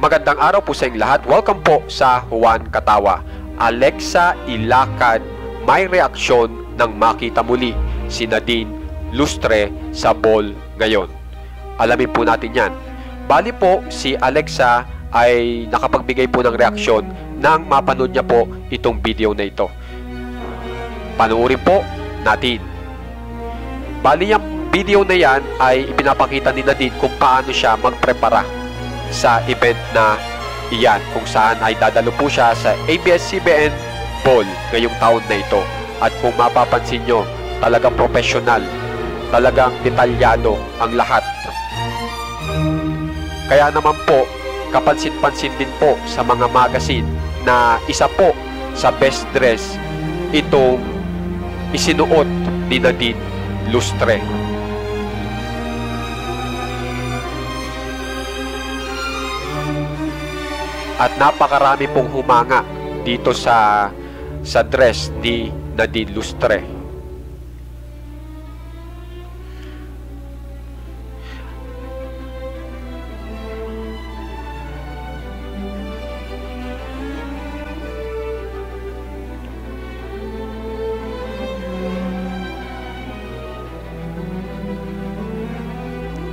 Magandang araw po sa inyong lahat. Welcome po sa Juan Katawa. Alexa Ilacad may reaksyon nang makita muli si Nadine Lustre sa ball ngayon. Alamin po natin yan. Bali po si Alexa ay nakapagbigay po ng reaksyon nang mapanood niya po itong video na ito. Panoorin po natin. Bali yung video na yan ay ipinapakita ni Nadine kung paano siya magprepara sa event na iyan, kung saan ay dadalo po siya sa ABS-CBN Ball ngayong taon na ito. At kung mapapansin nyo, talagang professional, talagang detalyado ang lahat. Kaya naman po, kapansin-pansin din po sa mga magazine na isa po sa best dress itong isinuot ni Nadine Lustre. At napakarami pong humanga dito sa dress ni Nadine Lustre.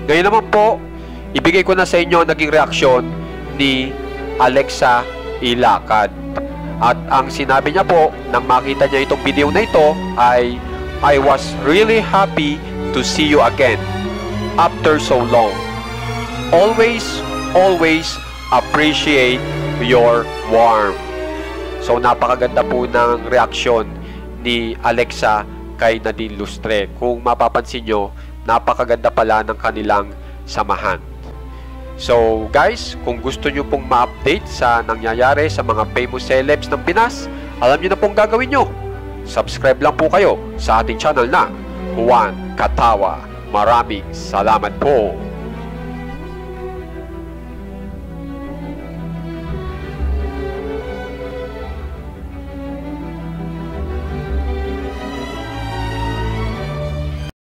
Ngayon naman po, ibigay ko na sa inyo ang naging reaksyon ni Alexa Ilacad. At ang sinabi niya po nang makita niya itong video na ito ay, "I was really happy to see you again after so long. Always appreciate your warmth." So napakaganda po ng reaksyon ni Alexa kay Nadine Lustre. Kung mapapansin nyo, napakaganda pala ng kanilang samahan. So guys, kung gusto nyo pong ma-update sa nangyayari sa mga famous celebs ng Pinas, alam nyo na pong gagawin nyo. Subscribe lang po kayo sa ating channel na Juan Katawa. Maraming salamat po.